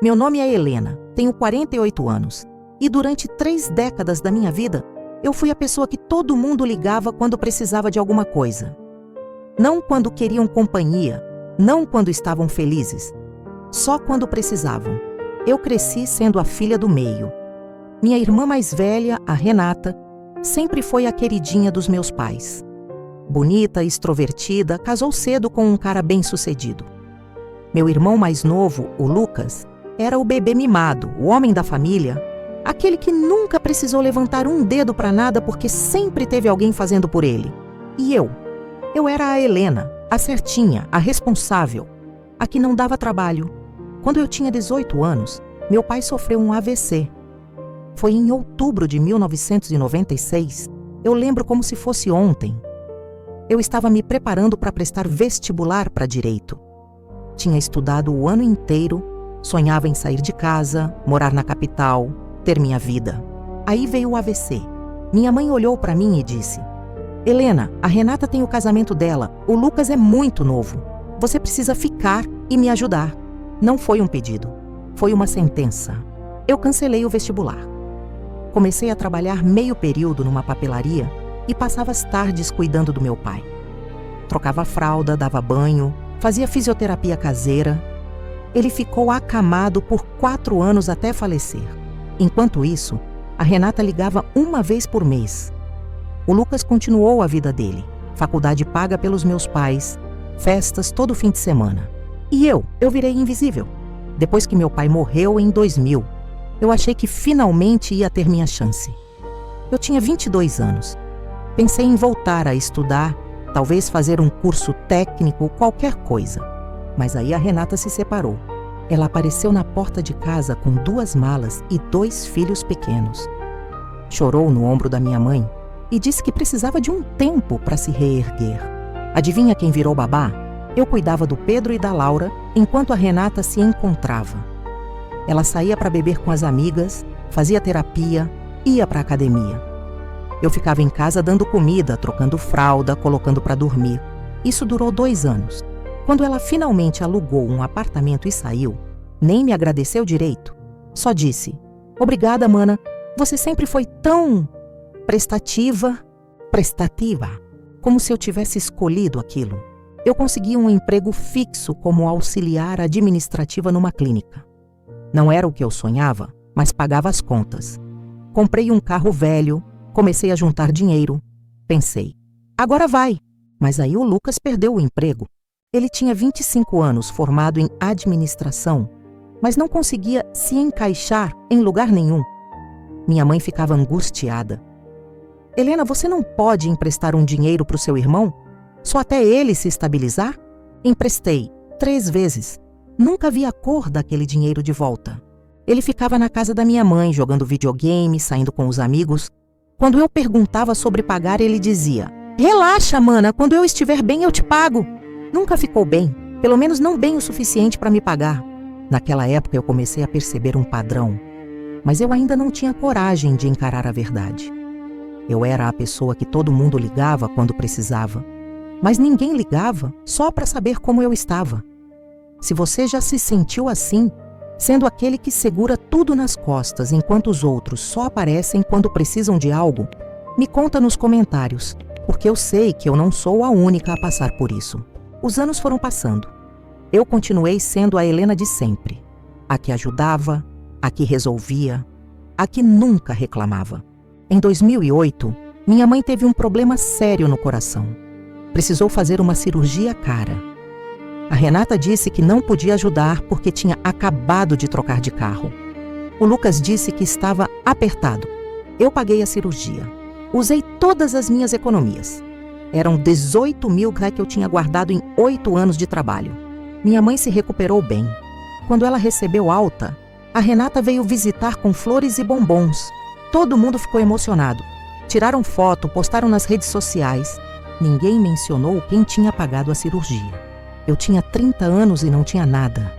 Meu nome é Helena, tenho 48 anos e durante 3 décadas da minha vida, eu fui a pessoa que todo mundo ligava quando precisava de alguma coisa. Não quando queriam companhia, não quando estavam felizes, só quando precisavam. Eu cresci sendo a filha do meio. Minha irmã mais velha, a Renata, sempre foi a queridinha dos meus pais. Bonita, extrovertida, casou cedo com um cara bem-sucedido. Meu irmão mais novo, o Lucas, era o bebê mimado, o homem da família, aquele que nunca precisou levantar um dedo para nada porque sempre teve alguém fazendo por ele. E eu era a Helena, a certinha, a responsável, a que não dava trabalho. Quando eu tinha 18 anos, meu pai sofreu um AVC. Foi em outubro de 1996, eu lembro como se fosse ontem. Eu estava me preparando para prestar vestibular para direito. Tinha estudado o ano inteiro, sonhava em sair de casa, morar na capital, ter minha vida. Aí veio o AVC. Minha mãe olhou para mim e disse: Helena, a Renata tem o casamento dela, o Lucas é muito novo. Você precisa ficar e me ajudar. Não foi um pedido, foi uma sentença. Eu cancelei o vestibular. Comecei a trabalhar meio período numa papelaria e passava as tardes cuidando do meu pai. Trocava fralda, dava banho, fazia fisioterapia caseira. Ele ficou acamado por 4 anos até falecer. Enquanto isso, a Renata ligava uma vez por mês. O Lucas continuou a vida dele, faculdade paga pelos meus pais, festas todo fim de semana. E eu virei invisível. Depois que meu pai morreu em 2000, eu achei que finalmente ia ter minha chance. Eu tinha 22 anos. Pensei em voltar a estudar, talvez fazer um curso técnico, qualquer coisa. Mas aí a Renata se separou. Ela apareceu na porta de casa com 2 malas e 2 filhos pequenos. Chorou no ombro da minha mãe e disse que precisava de um tempo para se reerguer. Adivinha quem virou babá? Eu cuidava do Pedro e da Laura enquanto a Renata se encontrava. Ela saía para beber com as amigas, fazia terapia, ia para a academia. Eu ficava em casa dando comida, trocando fralda, colocando para dormir. Isso durou 2 anos. Quando ela finalmente alugou um apartamento e saiu, nem me agradeceu direito. Só disse: obrigada, mana, você sempre foi tão prestativa, como se eu tivesse escolhido aquilo. Eu consegui um emprego fixo como auxiliar administrativa numa clínica. Não era o que eu sonhava, mas pagava as contas. Comprei um carro velho, comecei a juntar dinheiro. Pensei, agora vai. Mas aí o Lucas perdeu o emprego. Ele tinha 25 anos, formado em administração, mas não conseguia se encaixar em lugar nenhum. Minha mãe ficava angustiada. Helena, você não pode emprestar um dinheiro para o seu irmão? Só até ele se estabilizar? Emprestei 3 vezes. Nunca vi a cor daquele dinheiro de volta. Ele ficava na casa da minha mãe, jogando videogame, saindo com os amigos. Quando eu perguntava sobre pagar, ele dizia: relaxa, mana, quando eu estiver bem eu te pago. Nunca ficou bem, pelo menos não bem o suficiente para me pagar. Naquela época eu comecei a perceber um padrão, mas eu ainda não tinha coragem de encarar a verdade. Eu era a pessoa que todo mundo ligava quando precisava, mas ninguém ligava só para saber como eu estava. Se você já se sentiu assim, sendo aquele que segura tudo nas costas enquanto os outros só aparecem quando precisam de algo, me conta nos comentários, porque eu sei que eu não sou a única a passar por isso. Os anos foram passando. Eu continuei sendo a Helena de sempre, a que ajudava, a que resolvia, a que nunca reclamava. Em 2008, minha mãe teve um problema sério no coração. Precisou fazer uma cirurgia cara. A Renata disse que não podia ajudar porque tinha acabado de trocar de carro. O Lucas disse que estava apertado. Eu paguei a cirurgia. Usei todas as minhas economias. Eram 18 mil que eu tinha guardado em 8 anos de trabalho. Minha mãe se recuperou bem. Quando ela recebeu alta, a Renata veio visitar com flores e bombons. Todo mundo ficou emocionado. Tiraram foto, postaram nas redes sociais. Ninguém mencionou quem tinha pagado a cirurgia. Eu tinha 30 anos e não tinha nada.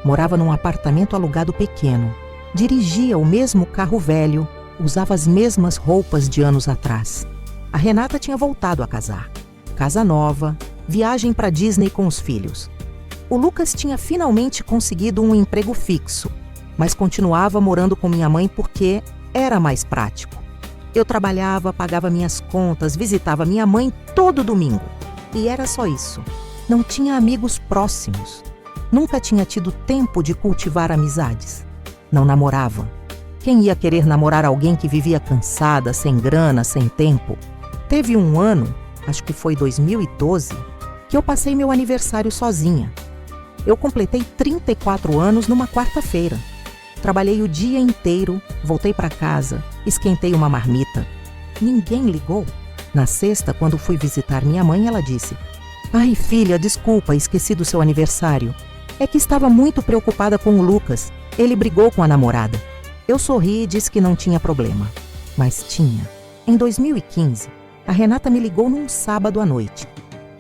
Morava num apartamento alugado pequeno. Dirigia o mesmo carro velho, usava as mesmas roupas de anos atrás. A Renata tinha voltado a casar. Casa nova, viagem para Disney com os filhos. O Lucas tinha finalmente conseguido um emprego fixo, mas continuava morando com minha mãe porque era mais prático. Eu trabalhava, pagava minhas contas, visitava minha mãe todo domingo. E era só isso. Não tinha amigos próximos. Nunca tinha tido tempo de cultivar amizades. Não namorava. Quem ia querer namorar alguém que vivia cansada, sem grana, sem tempo? Teve um ano, acho que foi 2012, que eu passei meu aniversário sozinha. Eu completei 34 anos numa quarta-feira. Trabalhei o dia inteiro, voltei para casa, esquentei uma marmita. Ninguém ligou. Na sexta, quando fui visitar minha mãe, ela disse: "Ai, filha, desculpa, esqueci do seu aniversário. É que estava muito preocupada com o Lucas. Ele brigou com a namorada." Eu sorri e disse que não tinha problema. Mas tinha. Em 2015, a Renata me ligou num sábado à noite.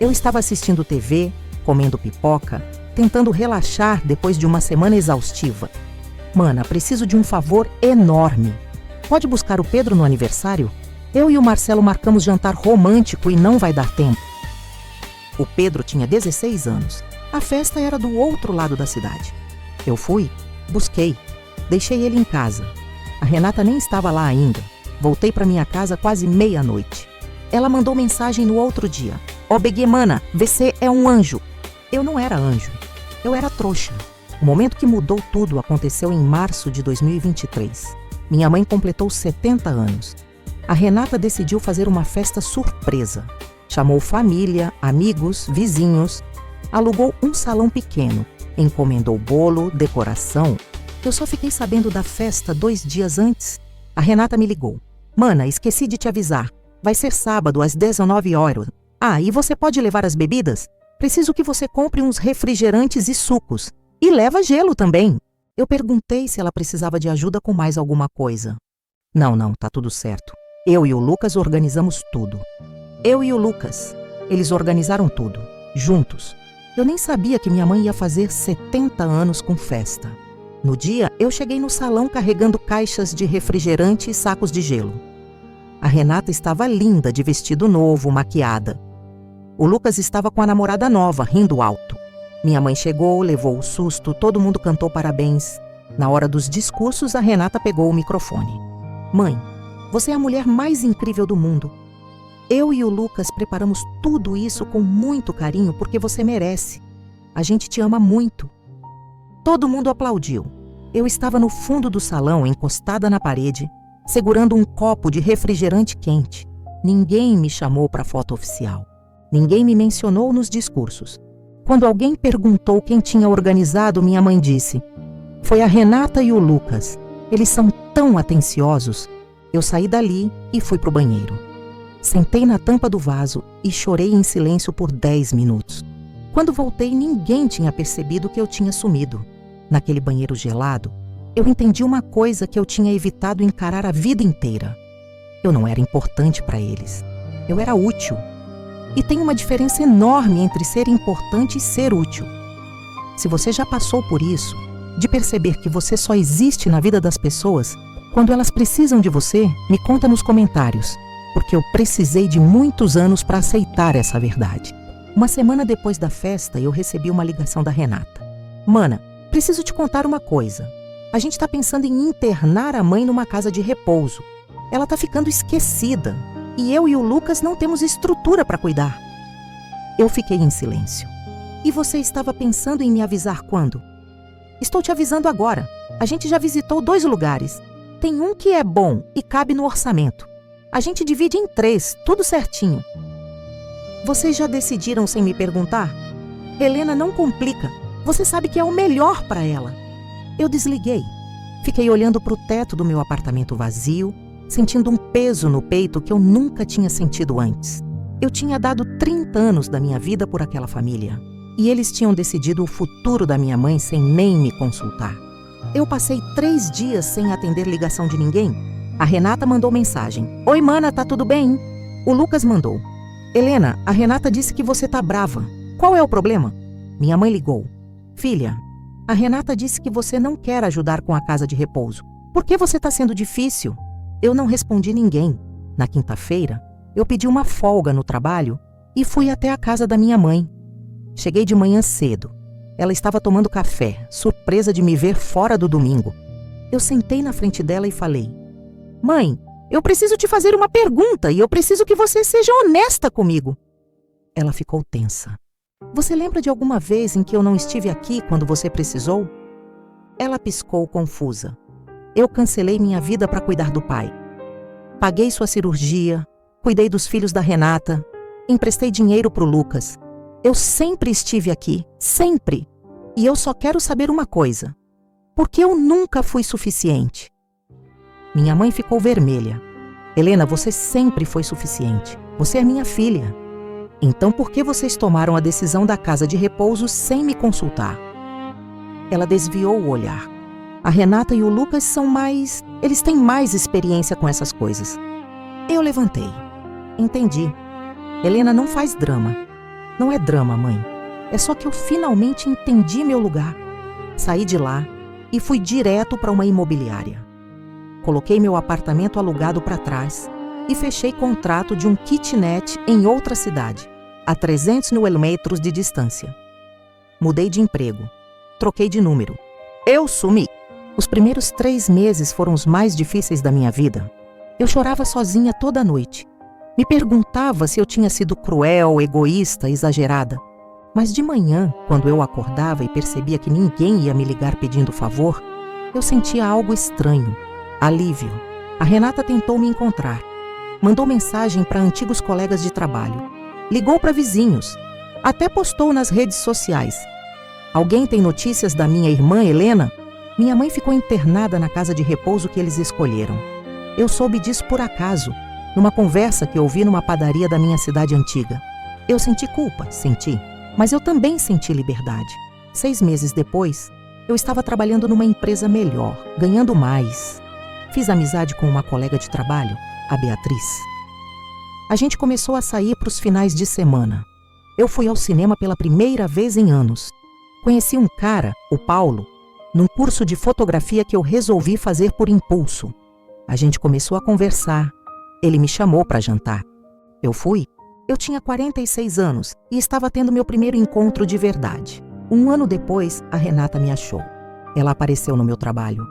Eu estava assistindo TV, comendo pipoca, tentando relaxar depois de uma semana exaustiva. "Mana, preciso de um favor enorme. Pode buscar o Pedro no aniversário? Eu e o Marcelo marcamos jantar romântico e não vai dar tempo." O Pedro tinha 16 anos. A festa era do outro lado da cidade. Eu fui, busquei, deixei ele em casa. A Renata nem estava lá ainda. Voltei para minha casa quase meia-noite. Ela mandou mensagem no outro dia: "Ó, Beguê, mana, você é um anjo." Eu não era anjo. Eu era trouxa. O momento que mudou tudo aconteceu em março de 2023. Minha mãe completou 70 anos. A Renata decidiu fazer uma festa surpresa. Chamou família, amigos, vizinhos. Alugou um salão pequeno. Encomendou bolo, decoração. Eu só fiquei sabendo da festa 2 dias antes. A Renata me ligou: "Mana, esqueci de te avisar. Vai ser sábado às 19 horas. Ah, e você pode levar as bebidas? Preciso que você compre uns refrigerantes e sucos. E leva gelo também." Eu perguntei se ela precisava de ajuda com mais alguma coisa. Não, tá tudo certo. Eu e o Lucas organizamos tudo. Eu e o Lucas. Eles organizaram tudo, juntos. Eu nem sabia que minha mãe ia fazer 70 anos com festa. No dia, eu cheguei no salão carregando caixas de refrigerante e sacos de gelo. A Renata estava linda, de vestido novo, maquiada. O Lucas estava com a namorada nova, rindo alto. Minha mãe chegou, levou o susto, todo mundo cantou parabéns. Na hora dos discursos, a Renata pegou o microfone: "Mãe, você é a mulher mais incrível do mundo. Eu e o Lucas preparamos tudo isso com muito carinho porque você merece. A gente te ama muito." Todo mundo aplaudiu. Eu estava no fundo do salão, encostada na parede, segurando um copo de refrigerante quente. Ninguém me chamou para a foto oficial. Ninguém me mencionou nos discursos. Quando alguém perguntou quem tinha organizado, minha mãe disse: "Foi a Renata e o Lucas. Eles são tão atenciosos." Eu saí dali e fui para o banheiro. Sentei na tampa do vaso e chorei em silêncio por 10 minutos. Quando voltei, ninguém tinha percebido que eu tinha sumido. Naquele banheiro gelado, eu entendi uma coisa que eu tinha evitado encarar a vida inteira. Eu não era importante para eles. Eu era útil. E tem uma diferença enorme entre ser importante e ser útil. Se você já passou por isso, de perceber que você só existe na vida das pessoas quando elas precisam de você, me conta nos comentários, porque eu precisei de muitos anos para aceitar essa verdade. Uma semana depois da festa, eu recebi uma ligação da Renata: "Mana, preciso te contar uma coisa. A gente está pensando em internar a mãe numa casa de repouso. Ela está ficando esquecida. E eu e o Lucas não temos estrutura para cuidar." Eu fiquei em silêncio. "E você estava pensando em me avisar quando?" "Estou te avisando agora. A gente já visitou 2 lugares. Tem um que é bom e cabe no orçamento. A gente divide em 3, tudo certinho." "Vocês já decidiram sem me perguntar?" "Helena, não complica. Você sabe que é o melhor para ela." Eu desliguei. Fiquei olhando para o teto do meu apartamento vazio, sentindo um peso no peito que eu nunca tinha sentido antes. Eu tinha dado 30 anos da minha vida por aquela família. E eles tinham decidido o futuro da minha mãe sem nem me consultar. Eu passei 3 dias sem atender ligação de ninguém. A Renata mandou mensagem: "Oi, mana, tá tudo bem?" O Lucas mandou: "Helena, a Renata disse que você tá brava. Qual é o problema?" Minha mãe ligou: "Filha, a Renata disse que você não quer ajudar com a casa de repouso. Por que você tá sendo difícil?" Eu não respondi ninguém. Na quinta-feira, eu pedi uma folga no trabalho e fui até a casa da minha mãe. Cheguei de manhã cedo. Ela estava tomando café, surpresa de me ver fora do domingo. Eu sentei na frente dela e falei: Mãe, eu preciso te fazer uma pergunta e eu preciso que você seja honesta comigo. Ela ficou tensa. Você lembra de alguma vez em que eu não estive aqui quando você precisou? Ela piscou confusa. Eu cancelei minha vida para cuidar do pai. Paguei sua cirurgia, cuidei dos filhos da Renata, emprestei dinheiro para o Lucas. Eu sempre estive aqui, sempre. E eu só quero saber uma coisa. Por que eu nunca fui suficiente? Minha mãe ficou vermelha. Helena, você sempre foi suficiente. Você é minha filha. Então por que vocês tomaram a decisão da casa de repouso sem me consultar? Ela desviou o olhar. A Renata e o Lucas são mais... Eles têm mais experiência com essas coisas. Eu levantei. Entendi. Helena, não faz drama. Não é drama, mãe. É só que eu finalmente entendi meu lugar. Saí de lá e fui direto para uma imobiliária. Coloquei meu apartamento alugado para trás e fechei contrato de um kitnet em outra cidade, a 300 km de distância. Mudei de emprego. Troquei de número. Eu sumi. Os primeiros 3 meses foram os mais difíceis da minha vida. Eu chorava sozinha toda noite. Me perguntava se eu tinha sido cruel, egoísta, exagerada. Mas de manhã, quando eu acordava e percebia que ninguém ia me ligar pedindo favor, eu sentia algo estranho, alívio. A Renata tentou me encontrar. Mandou mensagem para antigos colegas de trabalho. Ligou para vizinhos. Até postou nas redes sociais. Alguém tem notícias da minha irmã Helena? Minha mãe ficou internada na casa de repouso que eles escolheram. Eu soube disso por acaso, numa conversa que ouvi numa padaria da minha cidade antiga. Eu senti culpa, senti. Mas eu também senti liberdade. 6 meses depois, eu estava trabalhando numa empresa melhor, ganhando mais. Fiz amizade com uma colega de trabalho, a Beatriz. A gente começou a sair para os finais de semana. Eu fui ao cinema pela primeira vez em anos. Conheci um cara, o Paulo, num curso de fotografia que eu resolvi fazer por impulso. A gente começou a conversar. Ele me chamou para jantar. Eu fui. Eu tinha 46 anos e estava tendo meu primeiro encontro de verdade. 1 ano depois, a Renata me achou. Ela apareceu no meu trabalho.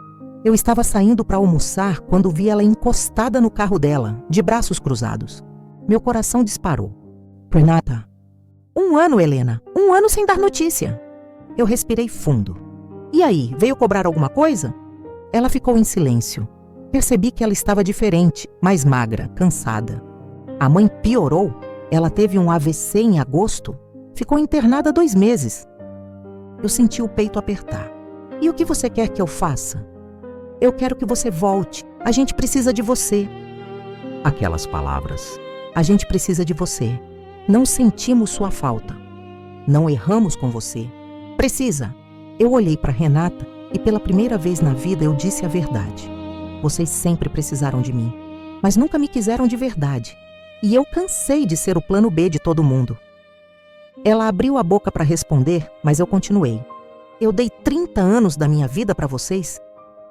Eu estava saindo para almoçar quando vi ela encostada no carro dela, de braços cruzados. Meu coração disparou. Renata. 1 ano, Helena. 1 ano sem dar notícia. Eu respirei fundo. E aí, veio cobrar alguma coisa? Ela ficou em silêncio. Percebi que ela estava diferente, mais magra, cansada. A mãe piorou. Ela teve um AVC em agosto. Ficou internada 2 meses. Eu senti o peito apertar. E o que você quer que eu faça? Eu quero que você volte. A gente precisa de você. Aquelas palavras. A gente precisa de você. Não sentimos sua falta. Não erramos com você. Precisa. Eu olhei para Renata e pela primeira vez na vida eu disse a verdade. Vocês sempre precisaram de mim, mas nunca me quiseram de verdade. E eu cansei de ser o plano B de todo mundo. Ela abriu a boca para responder, mas eu continuei. Eu dei 30 anos da minha vida para vocês,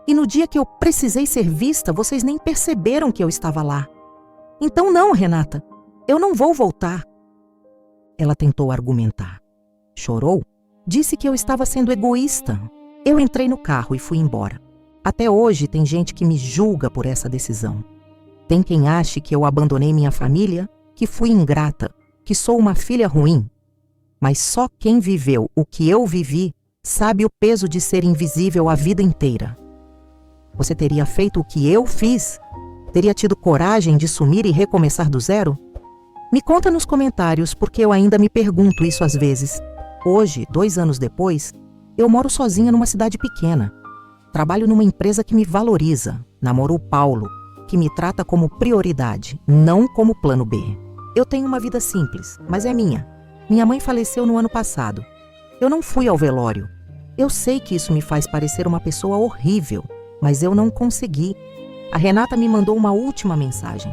e no dia que eu precisei ser vista, vocês nem perceberam que eu estava lá. Então não, Renata, eu não vou voltar. Ela tentou argumentar. Chorou, disse que eu estava sendo egoísta. Eu entrei no carro e fui embora. Até hoje tem gente que me julga por essa decisão. Tem quem ache que eu abandonei minha família, que fui ingrata, que sou uma filha ruim. Mas só quem viveu o que eu vivi sabe o peso de ser invisível a vida inteira. Você teria feito o que eu fiz? Teria tido coragem de sumir e recomeçar do zero? Me conta nos comentários, porque eu ainda me pergunto isso às vezes. Hoje, 2 anos depois, eu moro sozinha numa cidade pequena. Trabalho numa empresa que me valoriza. Namoro o Paulo, que me trata como prioridade, não como plano B. Eu tenho uma vida simples, mas é minha. Minha mãe faleceu no ano passado. Eu não fui ao velório. Eu sei que isso me faz parecer uma pessoa horrível, mas eu não consegui. A Renata me mandou uma última mensagem.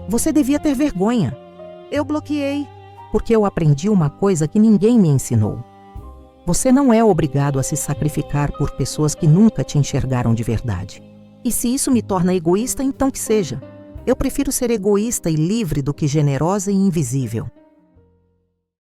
Você devia ter vergonha. Eu bloqueei, porque eu aprendi uma coisa que ninguém me ensinou. Você não é obrigado a se sacrificar por pessoas que nunca te enxergaram de verdade. E se isso me torna egoísta, então que seja. Eu prefiro ser egoísta e livre do que generosa e invisível.